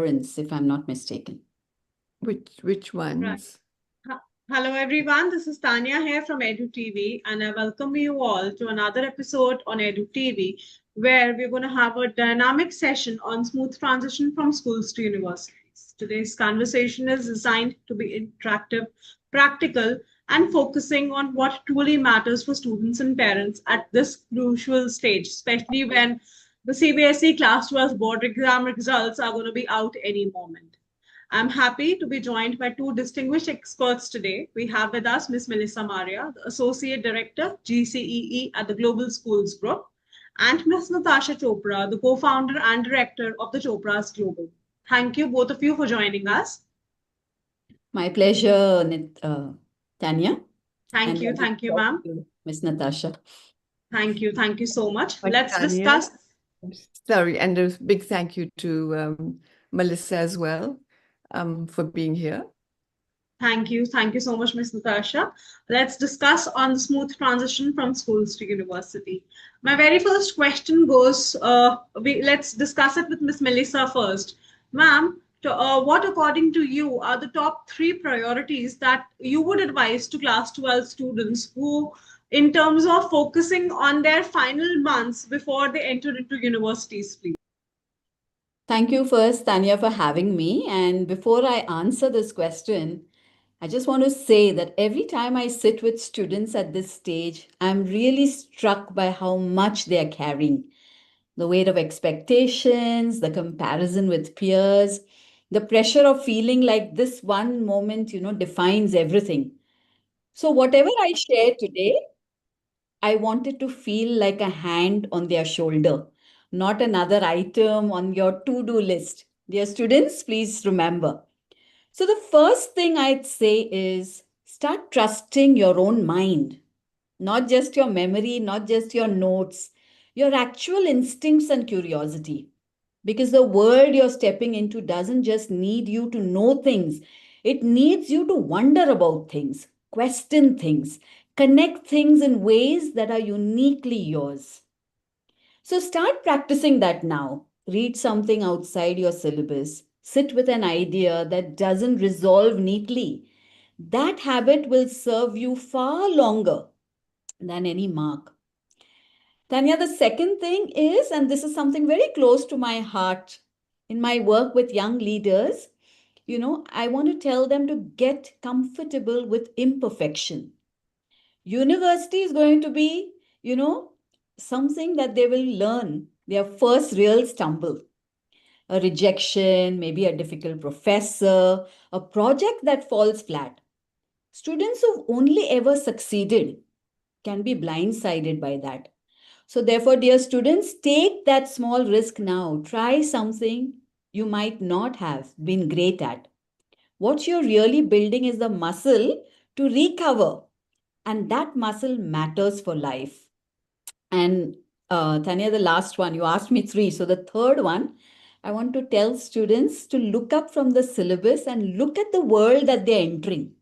if I'm not mistaken. Which Right. ones? Hello, everyone. This is Tanya here from Edu TV, and I welcome you all to another episode on Edu TV, where we're going to have a dynamic session on smooth transition from schools to universities. Today's conversation is designed to be interactive, practical, and focusing on what truly matters for students and parents at this crucial stage, especially when the CBSE Class 12 board exam results are going to be out any moment. I'm happy to be joined by two distinguished experts today. We have with us Ms. Melissa Maria, the Associate Director, GCEE at the Global Schools Group, and Ms. Natasha Chopra, the co-founder and director of the Chopras Global. Thank you, both of you, for joining us. My pleasure, Tanya, and lovely Thank to you, talk ma'am. to you, Miss Natasha. Thank you so much. Hi, Let's Tanya. discuss. I'm sorry, and a big thank you to Melissa as well for being here. Thank you so much, Ms. Natasha. Let's discuss on the smooth transition from schools to university. My very first question goes, let's discuss it with Ms. Melissa first. Ma'am, what according to you are the top three priorities that you would advise to class 12 students who, in terms of focusing on their final months before they enter into universities, please? Thank you first, Tanya, for having me. And before I answer this question, I just want to say that every time I sit with students at this stage, I'm really struck by how much they are carrying. The weight of expectations, the comparison with peers, the pressure of feeling like this one moment, defines everything. So, whatever I share today, I wanted to feel like a hand on their shoulder, not another item on your to do list. Dear students, please remember. So, the first thing I'd say is start trusting your own mind, not just your memory, not just your notes, your actual instincts and curiosity. Because the world you're stepping into doesn't just need you to know things, it needs you to wonder about things, question things, connect things in ways that are uniquely yours. So start practicing that now. Read something outside your syllabus. Sit with an idea that doesn't resolve neatly. That habit will serve you far longer than any mark. Tanya, the second thing is, and this is something very close to my heart in my work with young leaders, I want to tell them to get comfortable with imperfection. University is going to be, something that they will learn their first real stumble. A rejection, maybe a difficult professor, a project that falls flat. Students who've only ever succeeded can be blindsided by that. So, therefore, dear students, take that small risk now. Try something you might not have been great at. What you're really building is the muscle to recover, and that muscle matters for life. And Tanya, the last one, you asked me three. So, the third one, I want to tell students to look up from the syllabus and look at the world that they're entering.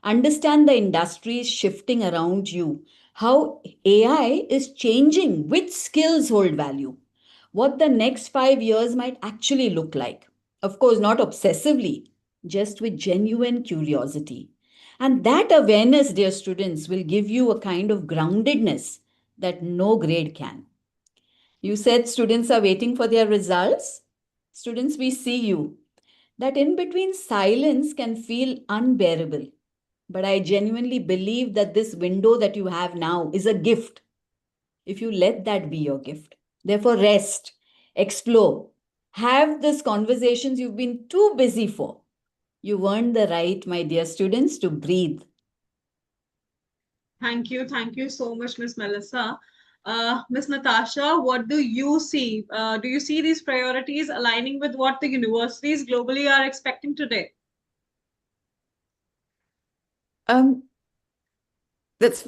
Understand the industries shifting around you, how AI is changing, which skills hold value, what the next 5 years might actually look like. Of course, not obsessively, just with genuine curiosity. And that awareness, dear students, will give you a kind of groundedness that no grade can. You said students are waiting for their results. Students, we see you. That in between silence can feel unbearable. But I genuinely believe that this window that you have now is a gift, if you let that be your gift. Therefore, rest, explore, have these conversations you've been too busy for. You've earned the right, my dear students, to breathe. Thank you so much, Miss Melissa. Miss Natasha, what do you see? Do you see these priorities aligning with what the universities globally are expecting today? Um,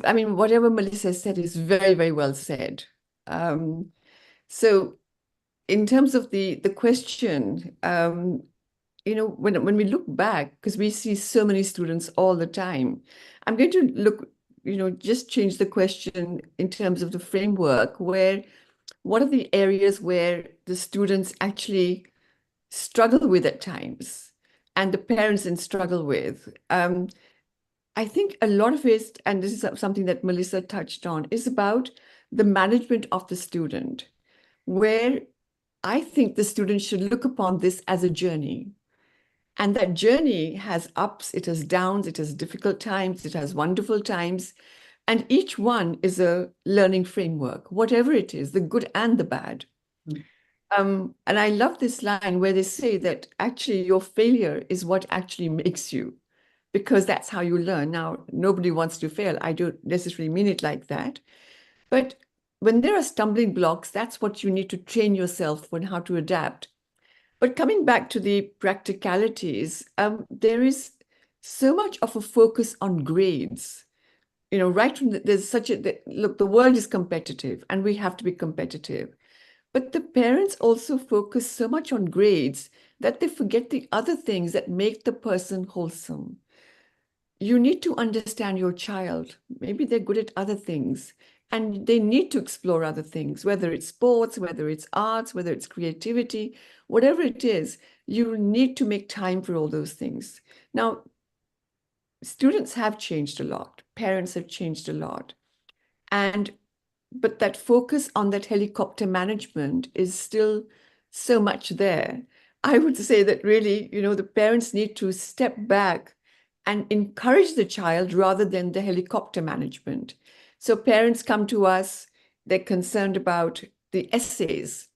I mean, whatever Melissa said is very, very well said. So in terms of the question, when we look back, because we see so many students all the time, I'm going to look, just change the question in terms of the framework, where what are the areas where the students actually struggle with at times, and the parents then struggle with. I think a lot of it, and this is something that Melissa touched on, is about the management of the student, where I think the student should look upon this as a journey. And that journey has ups, it has downs, it has difficult times, it has wonderful times. And each one is a learning framework, whatever it is, the good and the bad. And I love this line where they say that actually your failure is what actually makes you, because that's how you learn. Now, nobody wants to fail. I don't necessarily mean it like that. But when there are stumbling blocks, that's what you need to train yourself on how to adapt. But coming back to the practicalities, there is so much of a focus on grades. Right from there's such a look, the world is competitive and we have to be competitive. But the parents also focus so much on grades that they forget the other things that make the person wholesome. You need to understand your child. Maybe they're good at other things and they need to explore other things, whether it's sports, whether it's arts, whether it's creativity, whatever it is, you need to make time for all those things. Now, students have changed a lot. Parents have changed a lot. But that focus on that helicopter management is still so much there. I would say that really, the parents need to step back and encourage the child rather than the helicopter management. So parents come to us, they're concerned about the essays.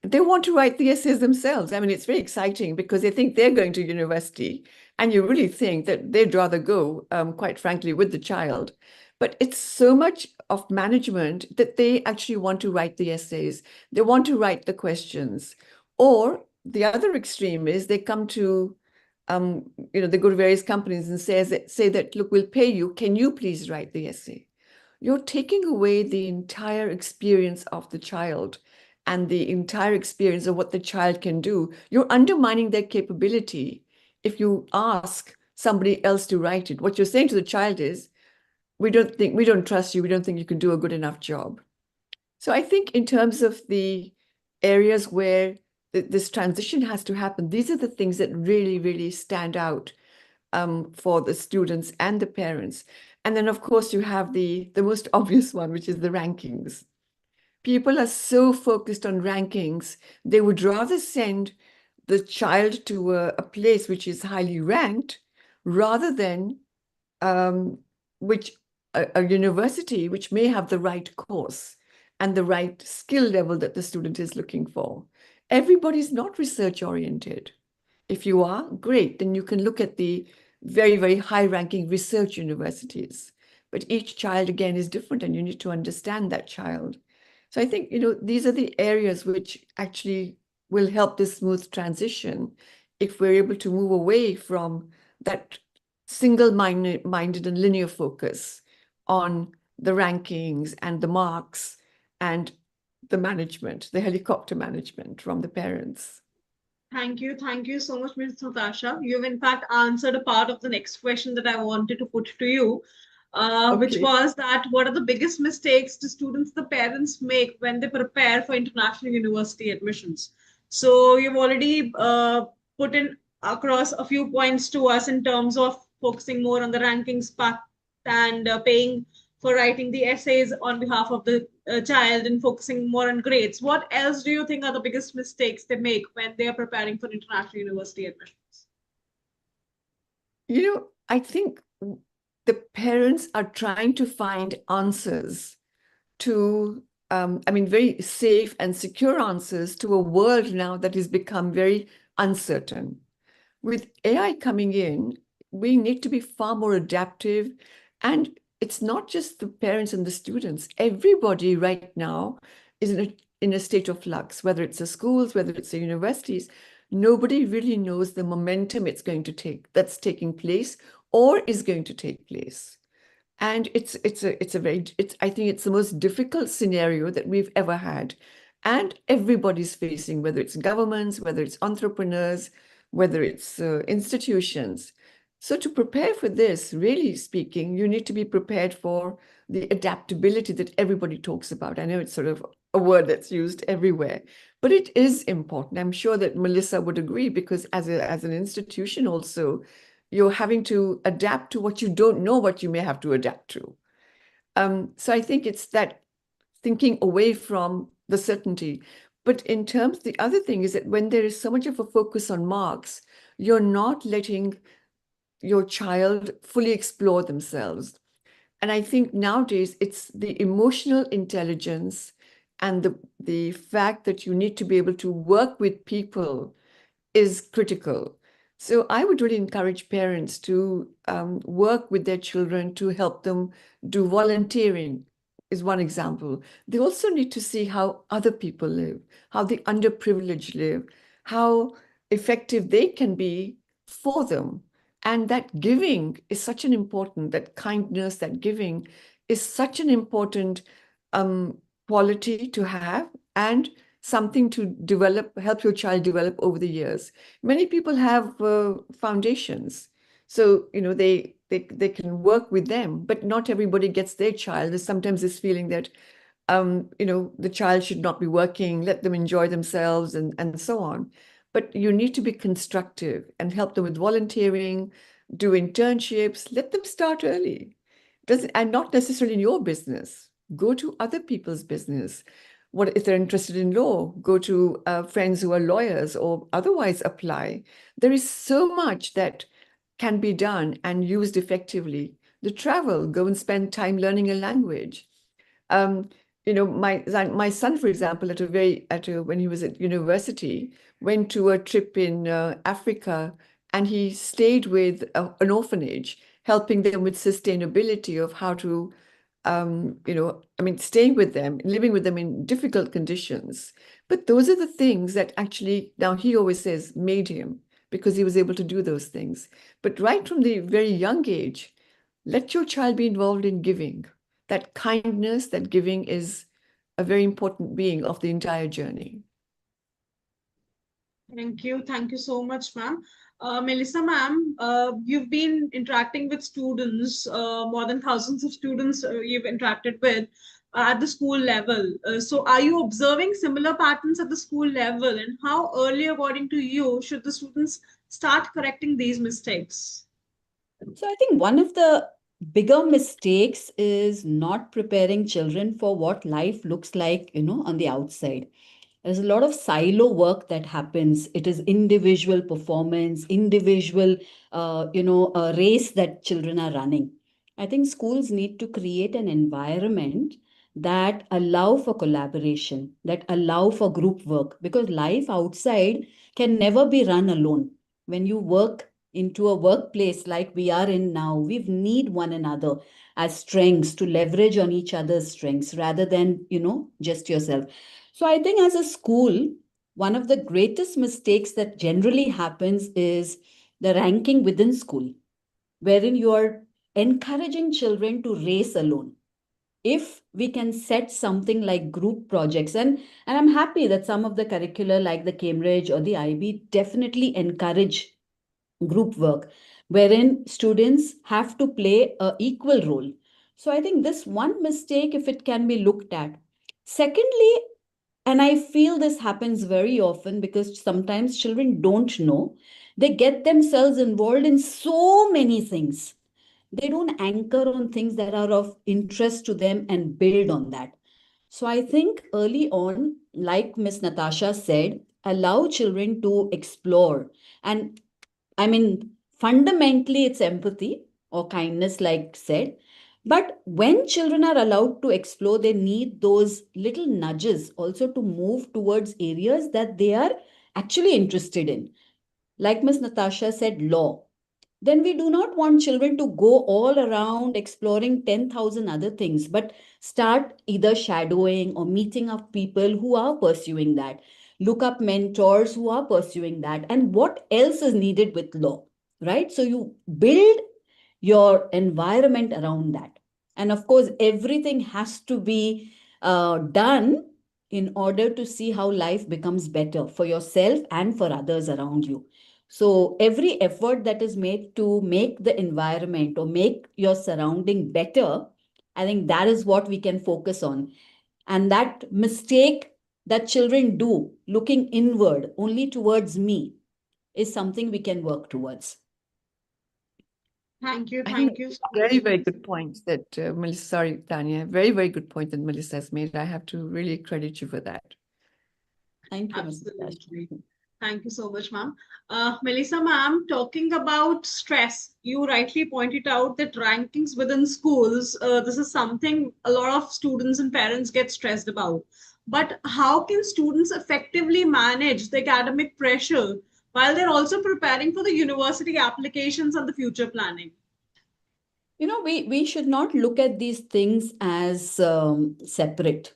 They want to write the essays themselves. I mean, it's very exciting because they think they're going to university, and you really think that they'd rather go, quite frankly, with the child. But it's so much of management that they actually want to write the essays. They want to write the questions. Or the other extreme is they come to, they go to various companies and say that, look, we'll pay you. Can you please write the essay? You're taking away the entire experience of the child and the entire experience of what the child can do. You're undermining their capability if you ask somebody else to write it. What you're saying to the child is, we don't trust you. We don't think you can do a good enough job. So I think in terms of the areas where this transition has to happen, these are the things that really, really stand out for the students and the parents. And then, of course, you have the most obvious one, which is the rankings. People are so focused on rankings, they would rather send the child to a place which is highly ranked rather than a university which may have the right course and the right skill level that the student is looking for. Everybody's not research oriented. If you are, great, then you can look at the very, very high-ranking research universities. But each child, again, is different, and you need to understand that child. So I think, these are the areas which actually will help this smooth transition if we're able to move away from that single-minded and linear focus on the rankings and the marks and the management, the helicopter management from the parents. Thank you. Thank you so much, Ms. Natasha. You've in fact answered a part of the next question that I wanted to put to you, which was that what are the biggest mistakes the students, the parents make when they prepare for international university admissions? So you've already put in across a few points to us in terms of focusing more on the rankings part and paying for writing the essays on behalf of the child and focusing more on grades. What else do you think are the biggest mistakes they make when they are preparing for international university admissions? I think the parents are trying to find answers to, very safe and secure answers to a world now that has become very uncertain. With AI coming in, we need to be far more adaptive. And it's not just the parents and the students. Everybody right now is in a state of flux, whether it's the schools, whether it's the universities. Nobody really knows the momentum that's taking place or is going to take place. And I think it's the most difficult scenario that we've ever had. And everybody's facing, whether it's governments, whether it's entrepreneurs, whether it's institutions. So to prepare for this, really speaking, you need to be prepared for the adaptability that everybody talks about. I know it's sort of a word that's used everywhere. But it is important. I'm sure that Melissa would agree, because as an institution also, you're having to adapt to what you don't know, what you may have to adapt to. So I think it's that thinking away from the certainty. But in terms, the other thing is that when there is so much of a focus on marks, you're not letting your child fully explore themselves. And I think nowadays it's the emotional intelligence and the fact that you need to be able to work with people is critical. So I would really encourage parents to work with their children to help them do volunteering is one example. They also need to see how other people live, how the underprivileged live, how effective they can be for them. And that giving is such an important, that kindness, that giving is such an important quality to have, and something to develop, help your child develop over the years. Many people have foundations, so they can work with them, but not everybody gets their child. There's sometimes this feeling that the child should not be working, let them enjoy themselves, and so on. But you need to be constructive and help them with volunteering, do internships, let them start early. And not necessarily in your business. Go to other people's business. What if they're interested in law? Go to friends who are lawyers, or otherwise apply. There is so much that can be done and used effectively. The travel, go and spend time learning a language. My son, for example, when he was at university, went to a trip in Africa, and he stayed with an orphanage, helping them with sustainability of how to, staying with them, living with them in difficult conditions. But those are the things that actually, now he always says, made him, because he was able to do those things. But right from the very young age, let your child be involved in giving. That kindness, that giving is a very important being of the entire journey. Thank you. Thank you so much, ma'am. Melissa, ma'am, you've been interacting with students, more than thousands of students you've interacted with at the school level. So are you observing similar patterns at the school level? And how early, according to you, should the students start correcting these mistakes? So I think one of the bigger mistakes is not preparing children for what life looks like, on the outside. There's a lot of silo work that happens. It is individual performance, individual, race that children are running. I think schools need to create an environment that allow for collaboration, that allow for group work, because life outside can never be run alone. When you work into a workplace like we are in now, we need one another as strengths to leverage on each other's strengths rather than, just yourself. So I think as a school, one of the greatest mistakes that generally happens is the ranking within school, wherein you are encouraging children to race alone. If we can set something like group projects, and I'm happy that some of the curricula like the Cambridge or the IB definitely encourage group work, wherein students have to play a equal role. So I think this one mistake, if it can be looked at. Secondly, and I feel this happens very often because sometimes children don't know, they get themselves involved in so many things. They don't anchor on things that are of interest to them and build on that. So I think early on, like Miss Natasha said, allow children to explore. And I mean, fundamentally, it's empathy or kindness, like said. But when children are allowed to explore, they need those little nudges also to move towards areas that they are actually interested in. Like Miss Natasha said, law. Then we do not want children to go all around exploring 10,000 other things, but start either shadowing or meeting up people who are pursuing that. Look up mentors who are pursuing that. And what else is needed with law, right? So you build your environment around that. And of course, everything has to be done in order to see how life becomes better for yourself and for others around you. So every effort that is made to make the environment or make your surrounding better, I think that is what we can focus on. And that mistake that children do, looking inward only towards me, is something we can work towards. Thank you. I think Thank you that's so a very, much. very good point that Melissa, sorry, Tanya, very, very good point that Melissa has made. I have to really credit you for that. Thank you, Ms. Natasha. Absolutely. Thank you so much, ma'am. Melissa, ma'am, talking about stress, you rightly pointed out that rankings within schools, this is something a lot of students and parents get stressed about. But how can students effectively manage the academic pressure while they're also preparing for the university applications and the future planning? We should not look at these things as separate.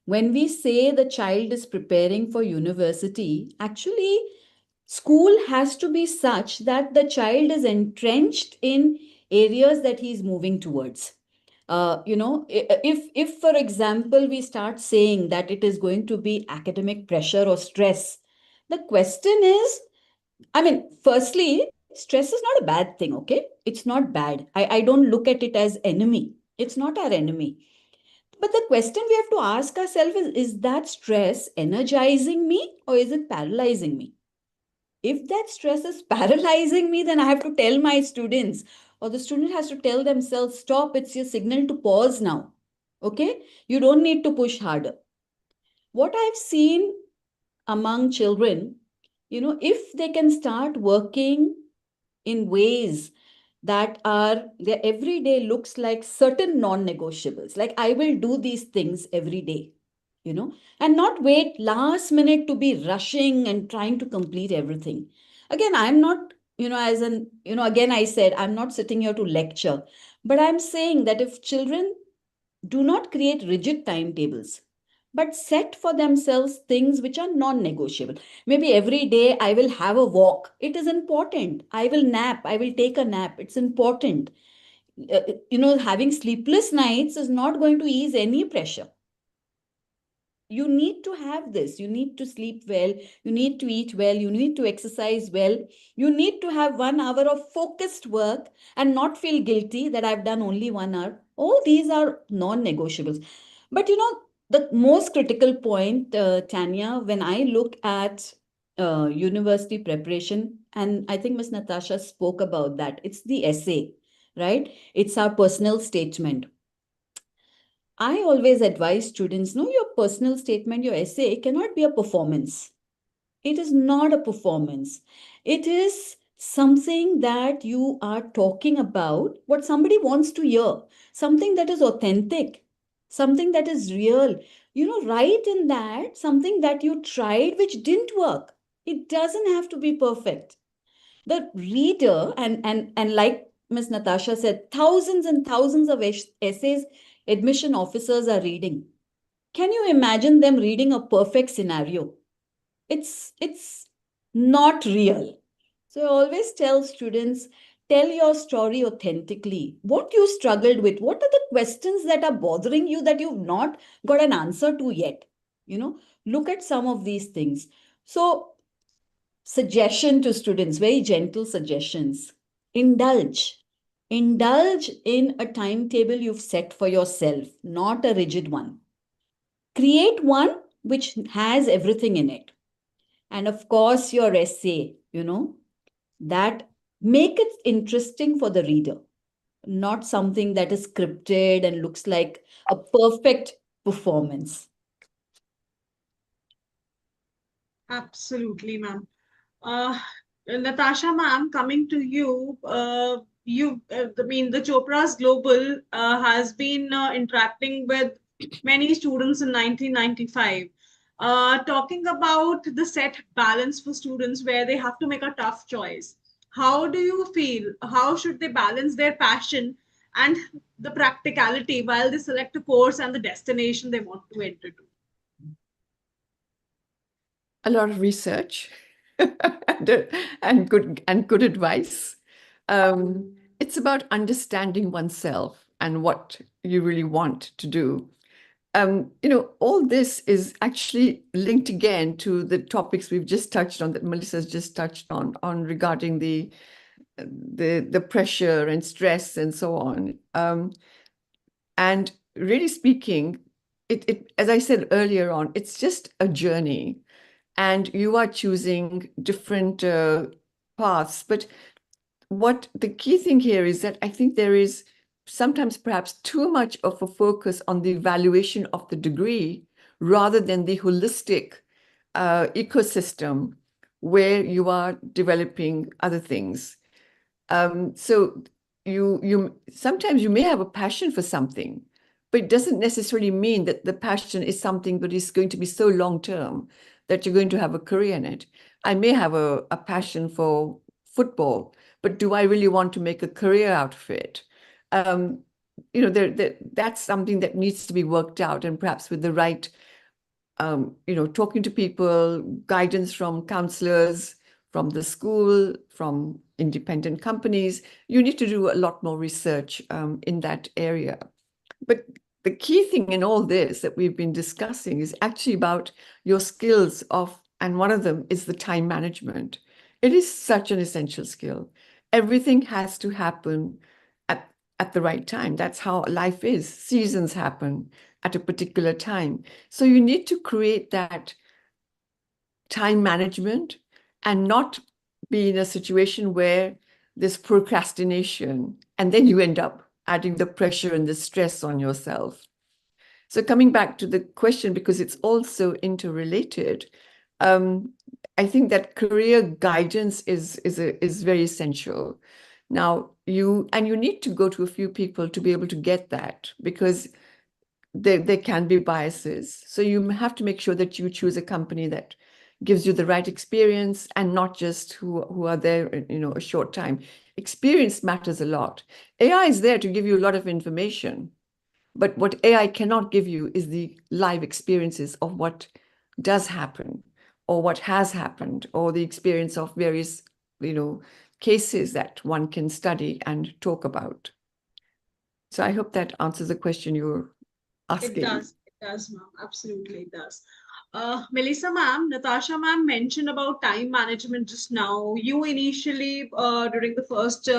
When we say the child is preparing for university, actually, school has to be such that the child is entrenched in areas that he is moving towards. If for example we start saying that it is going to be academic pressure or stress, the question is, I mean, firstly, stress is not a bad thing, okay? It's not bad. I don't look at it as enemy. It's not our enemy. But the question we have to ask ourselves is that stress energizing me or is it paralyzing me? If that stress is paralyzing me, then I have to tell my students, or the student has to tell themselves, stop, it's your signal to pause now. Okay? You don't need to push harder. What I've seen among children, if they can start working in ways that are their everyday looks like certain non-negotiables, like I will do these things every day, and not wait last minute to be rushing and trying to complete everything. Again, I'm not, as an, again, I said, I'm not sitting here to lecture, but I'm saying that if children do not create rigid timetables, but set for themselves things which are non negotiable. Maybe every day I will have a walk. It is important. I will nap. I will take a nap. It's important. Having sleepless nights is not going to ease any pressure. You need to have this. You need to sleep well. You need to eat well. You need to exercise well. You need to have 1 hour of focused work and not feel guilty that I've done only 1 hour. All these are non negotiables. But the most critical point, Tanya, when I look at university preparation, and I think Ms. Natasha spoke about that, it's the essay, right? It's our personal statement. I always advise students, no, your personal statement, your essay cannot be a performance. It is not a performance. It is something that you are talking about, what somebody wants to hear, something that is authentic, something that is real. Write in that something that you tried which didn't work. It doesn't have to be perfect. The reader, and like Miss Natasha said, thousands and thousands of essays admission officers are reading. Can you imagine them reading a perfect scenario? It's not real. So I always tell students, tell your story authentically. What you struggled with, what are the questions that are bothering you that you've not got an answer to yet? Look at some of these things. So suggestion to students, very gentle suggestions. Indulge in a timetable you've set for yourself, not a rigid one. Create one which has everything in it. And of course, your essay, that make it interesting for the reader, not something that is scripted and looks like a perfect performance. Absolutely, ma'am. Uh, Natasha, ma'am, coming to you, I mean, the Chopra's Global has been interacting with many students in 1995, talking about the set balance for students where they have to make a tough choice. How do you feel? How should they balance their passion and the practicality while they select a course and the destination they want to enter to? A lot of research and good advice. It's about understanding oneself and what you really want to do. All this is actually linked again to the topics we've just touched on, that Melissa's just touched on regarding the pressure and stress and so on. And really speaking, as I said earlier on, it's just a journey, and you are choosing different paths. But what the key thing here is that I think there is sometimes perhaps too much of a focus on the evaluation of the degree rather than the holistic ecosystem where you are developing other things. So you sometimes you may have a passion for something, but it doesn't necessarily mean that the passion is something that is going to be so long term that you're going to have a career in it. I may have a passion for football, but do I really want to make a career out of it? Um, that's something that needs to be worked out, and perhaps with the right talking to people, guidance from counselors, from the school, from independent companies. You need to do a lot more research in that area. But the key thing in all this that we've been discussing is actually about your skills and one of them is the time management. It is such an essential skill. Everything has to happen at the right time. That's how life is. Seasons happen at a particular time. So you need to create that time management and not be in a situation where there's procrastination and then you end up adding the pressure and the stress on yourself. So coming back to the question, because it's also interrelated, I think that career guidance is very essential. Now you need to go to a few people to be able to get that, because there can be biases. So you have to make sure that you choose a company that gives you the right experience and not just who are there, a short time. Experience matters a lot. AI is there to give you a lot of information, but what AI cannot give you is the live experiences of what does happen or what has happened, or the experience of various, cases that one can study and talk about. So I hope that answers the question you were asking. It does, ma'am. Absolutely, it does. Melissa, ma'am, Natasha, ma'am mentioned about time management just now. You initially, during the first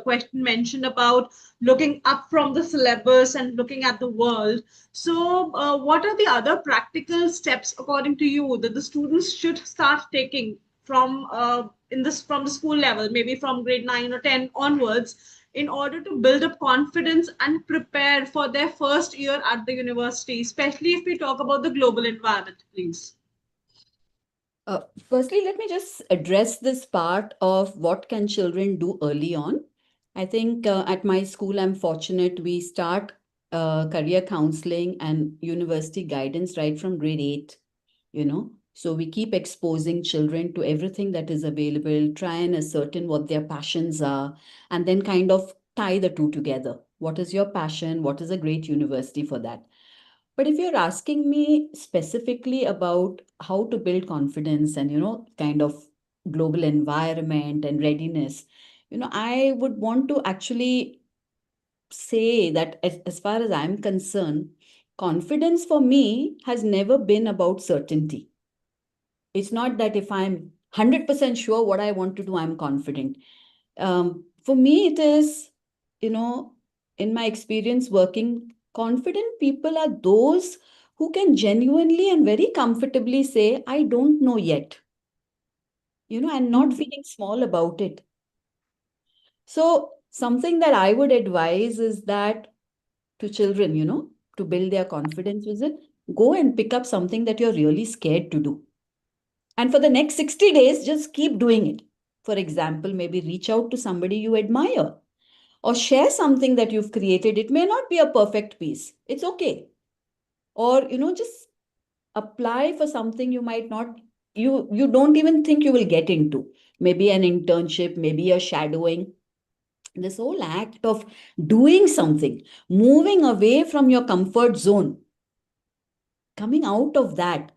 question, mentioned about looking up from the syllabus and looking at the world. So, what are the other practical steps, according to you, that the students should start taking from from the school level, maybe from grade 9 or 10 onwards, in order to build up confidence and prepare for their first year at the university, especially if we talk about the global environment, please? Firstly, let me just address this part of what can children do early on. I think at my school, I'm fortunate we start career counseling and university guidance right from grade 8, So we keep exposing children to everything that is available, try and ascertain what their passions are, and then kind of tie the two together. What is your passion? What is a great university for that? But if you're asking me specifically about how to build confidence and, kind of global environment and readiness, I would want to actually say that as far as I'm concerned, confidence for me has never been about certainty. It's not that if I'm 100% sure what I want to do, I'm confident. For me, it is, in my experience working, confident people are those who can genuinely and very comfortably say, I don't know yet, and not feeling small about it. So, something that I would advise is that to children, to build their confidence with it, go and pick up something that you're really scared to do. And for the next 60 days, just keep doing it. For example, maybe reach out to somebody you admire or share something that you've created. It may not be a perfect piece. It's okay. Or, just apply for something you might not, you don't even think you will get into. Maybe an internship, maybe a shadowing. This whole act of doing something, moving away from your comfort zone, coming out of that,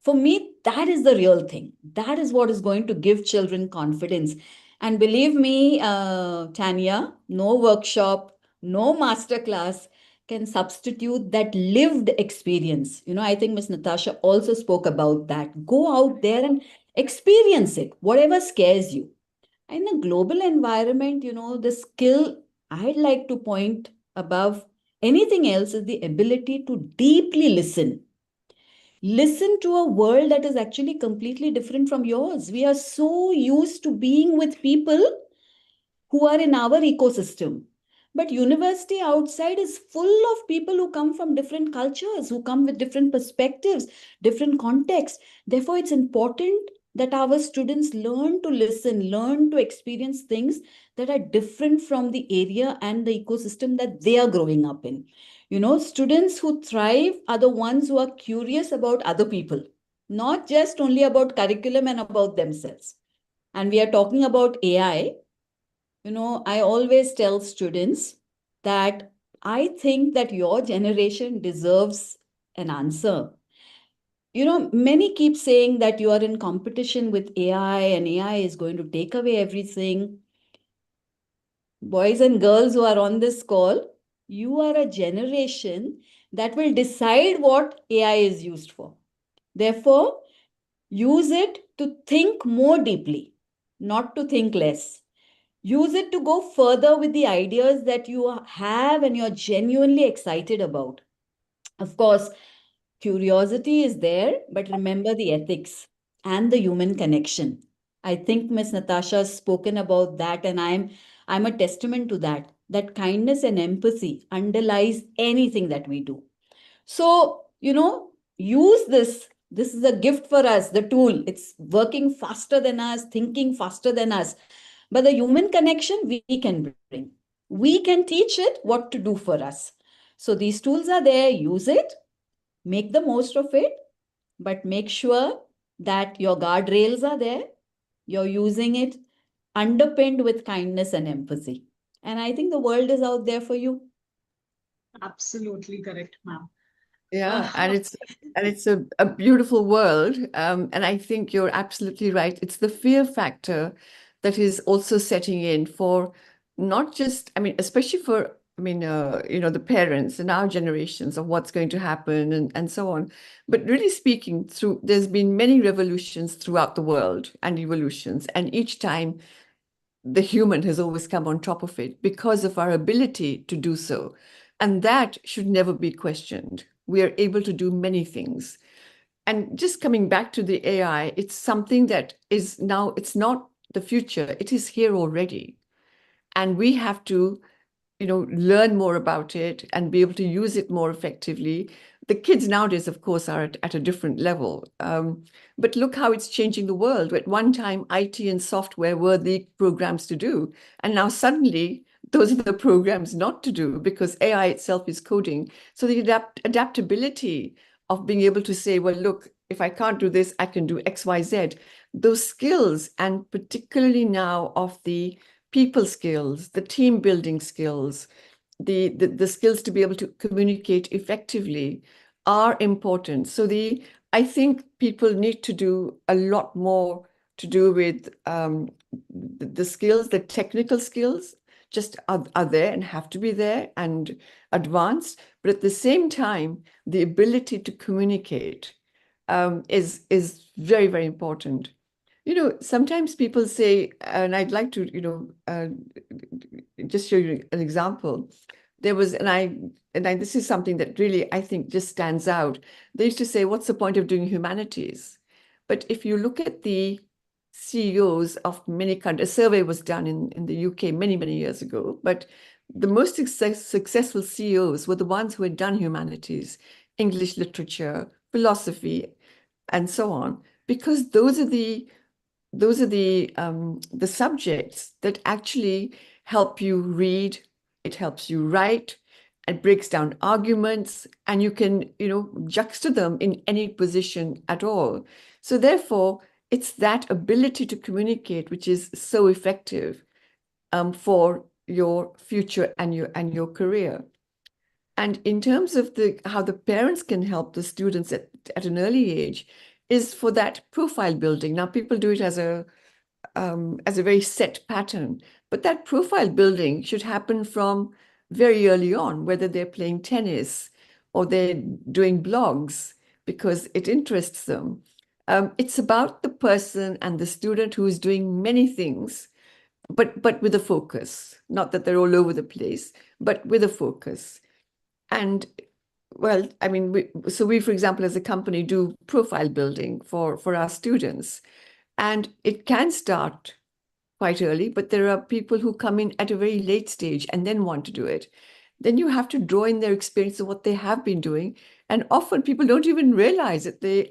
for me, that is the real thing. That is what is going to give children confidence. And believe me, Tanya, no workshop, no masterclass can substitute that lived experience. I think Miss Natasha also spoke about that. Go out there and experience it, whatever scares you. In a global environment, the skill I'd like to point above Anything else is the ability to deeply listen. Listen to a world that is actually completely different from yours. We are so used to being with people who are in our ecosystem. But university outside is full of people who come from different cultures, who come with different perspectives, different contexts. Therefore, it's important that our students learn to listen, learn to experience things that are different from the area and the ecosystem that they are growing up in. Students who thrive are the ones who are curious about other people, not just only about curriculum and about themselves. And we are talking about AI. I always tell students that I think that your generation deserves an answer. Many keep saying that you are in competition with AI and AI is going to take away everything. Boys and girls who are on this call, you are a generation that will decide what AI is used for. Therefore, use it to think more deeply, not to think less. Use it to go further with the ideas that you have and you're genuinely excited about. Of course, curiosity is there, but remember the ethics and the human connection. I think Miss Natasha has spoken about that, and I'm a testament to that. That kindness and empathy underlies anything that we do. So, use this. This is a gift for us, the tool. It's working faster than us, thinking faster than us. But the human connection we can bring. We can teach it what to do for us. So these tools are there, use it, make the most of it, but make sure that your guardrails are there. You're using it underpinned with kindness and empathy. And I think the world is out there for you. Absolutely correct, ma'am. Yeah, Uh, and it's a beautiful world. And I think you're absolutely right. It's the fear factor that is also setting in for not just, I mean, especially for, I mean, the parents in our generations of what's going to happen and so on. But really speaking, there's been many revolutions throughout the world and evolutions, and each time the human has always come on top of it because of our ability to do so. And that should never be questioned. We are able to do many things. And just coming back to the AI, it's something that is now, it's not the future, it is here already. And we have to learn more about it and be able to use it more effectively. The kids nowadays, of course, are at a different level. But look how it's changing the world. At one time, IT and software were the programs to do. And now suddenly, those are the programs not to do because AI itself is coding. So the adaptability of being able to say, well, look, if I can't do this, I can do X, Y, Z. Those skills, and particularly now of the people skills, the team building skills, the skills to be able to communicate effectively are important. So I think people need to do a lot more to do with the skills, the technical skills just are there and have to be there and advanced. But at the same time, the ability to communicate is very, very important. Sometimes people say, and I'd like to, just show you an example. There was, this is something that really I think just stands out. They used to say, what's the point of doing humanities? But if you look at the CEOs of many countries, a survey was done in the UK many, many years ago, but the most successful CEOs were the ones who had done humanities, English literature, philosophy, and so on, because those are the subjects that actually help you read, it helps you write, it breaks down arguments, and you can, juxtapose them in any position at all. So therefore, it's that ability to communicate which is so effective for your future and your career. And in terms of how the parents can help the students at an early age is for that profile building. Now, people do it as a very set pattern, but that profile building should happen from very early on, whether they're playing tennis or they're doing blogs because it interests them. It's about the person and the student who is doing many things, but with a focus. Not that they're all over the place, but with a focus. And well, I mean, we, for example, as a company, do profile building for our students, and it can start quite early, but there are people who come in at a very late stage and then want to do it. Then you have to draw in their experience of what they have been doing, and often people don't even realize that they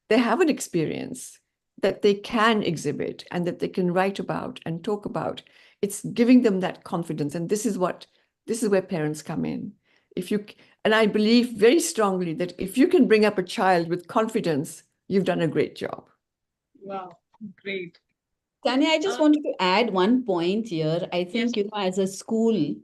have an experience that they can exhibit and that they can write about and talk about. It's giving them that confidence, and this is where parents come in. If you and I believe very strongly that if you can bring up a child with confidence, you've done a great job. Wow, great. Tanya, I just Uh, wanted to add one point here. I yes. think, as a school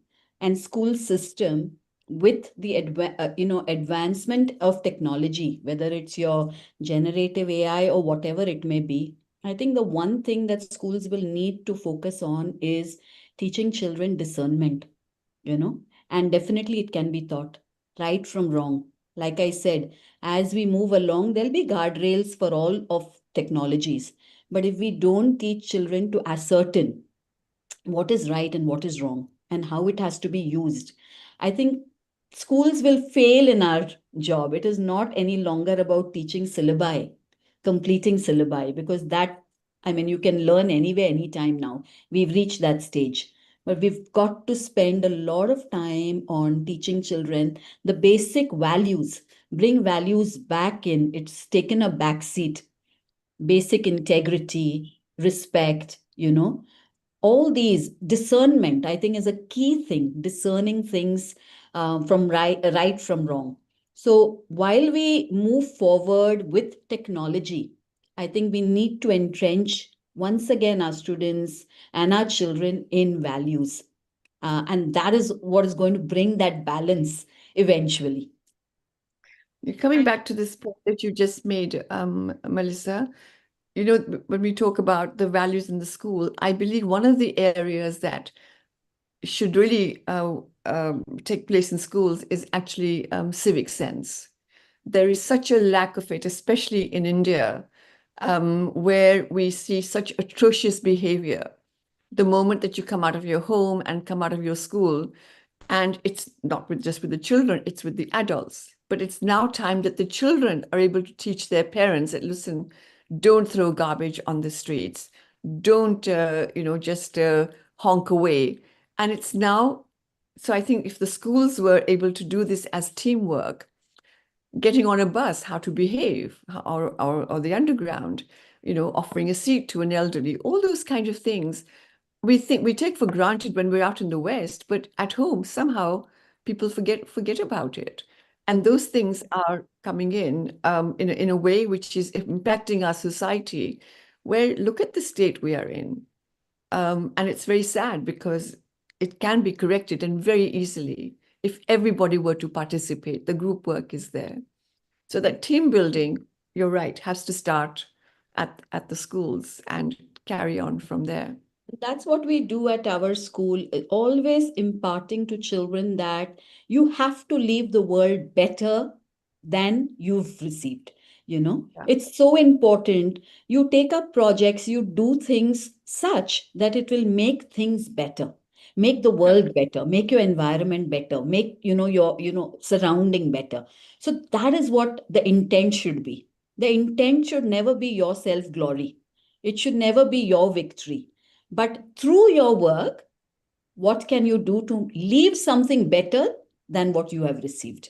and school system, with the advancement of technology, whether it's your generative AI or whatever it may be, I think the one thing that schools will need to focus on is teaching children discernment, and definitely it can be taught right from wrong. Like I said, as we move along, there'll be guardrails for all of technologies. But if we don't teach children to ascertain what is right and what is wrong and how it has to be used, I think schools will fail in our job. It is not any longer about teaching syllabi, completing syllabi, because that, I mean, you can learn anywhere, anytime now. We've reached that stage. But we've got to spend a lot of time on teaching children the basic values, bring values back in. It's taken a back seat. Basic integrity, respect, all these discernment, I think, is a key thing, discerning things from right from wrong. So while we move forward with technology, I think we need to entrench once again our students and our children in values. And that is what is going to bring that balance eventually. You're coming back to this point that you just made, Melissa. When we talk about the values in the school, I believe one of the areas that should really take place in schools is actually civic sense. There is such a lack of it, especially in India, where we see such atrocious behavior the moment that you come out of your home and come out of your school. And it's not just with the children, it's with the adults. But it's now time that the children are able to teach their parents that, listen, don't throw garbage on the streets. Don't, just honk away. And it's now, so I think if the schools were able to do this as teamwork, getting on a bus, how to behave, or the underground, offering a seat to an elderly, all those kind of things we take for granted when we're out in the West, but at home somehow people forget about it. And those things are coming in a way which is impacting our society, where look at the state we are in. And it's very sad because it can be corrected and very easily if everybody were to participate. The group work is there. So that team building, you're right, has to start at the schools and carry on from there. That's what we do at our school, always imparting to children that you have to leave the world better than you've received. Yeah. It's so important. You take up projects, you do things such that it will make things better, make the world better, make your environment better, make, your, surrounding better. So that is what the intent should be. The intent should never be your self glory. It should never be your victory, but through your work, what can you do to leave something better than what you have received?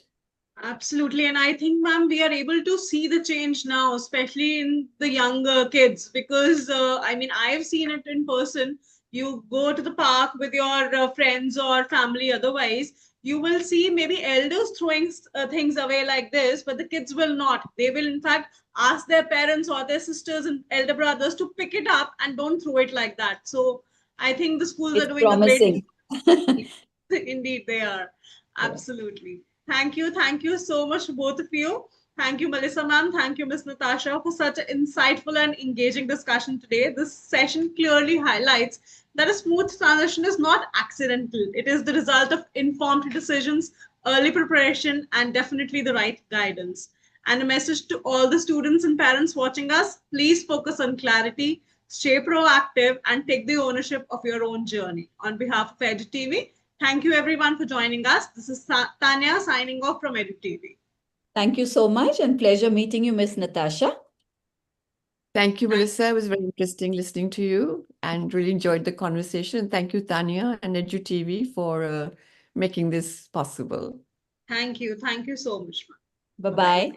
Absolutely. And I think, ma'am, we are able to see the change now, especially in the younger kids, because I mean, I've seen it in person. You go to the park with your friends or family, otherwise, you will see maybe elders throwing things away like this, but the kids will not. They will, in fact, ask their parents or their sisters and elder brothers to pick it up and don't throw it like that. So I think the schools are It's doing a great promising. Indeed, they are. Absolutely. Thank you. Thank you so much, both of you. Thank you, Melissa ma'am. Thank you, Ms. Natasha, for such an insightful and engaging discussion today. This session clearly highlights that a smooth transition is not accidental. It is the result of informed decisions, early preparation, and definitely the right guidance. And a message to all the students and parents watching us, please focus on clarity, stay proactive, and take the ownership of your own journey. On behalf of EduTV, Thank you everyone for joining us. This is Tanya signing off from EduTV. Thank you so much and pleasure meeting you, Miss Natasha. Thank you, Melissa. It was very interesting listening to you and really enjoyed the conversation. Thank you, Tanya and EduTV, for making this possible. Thank you. Thank you so much. Bye-bye.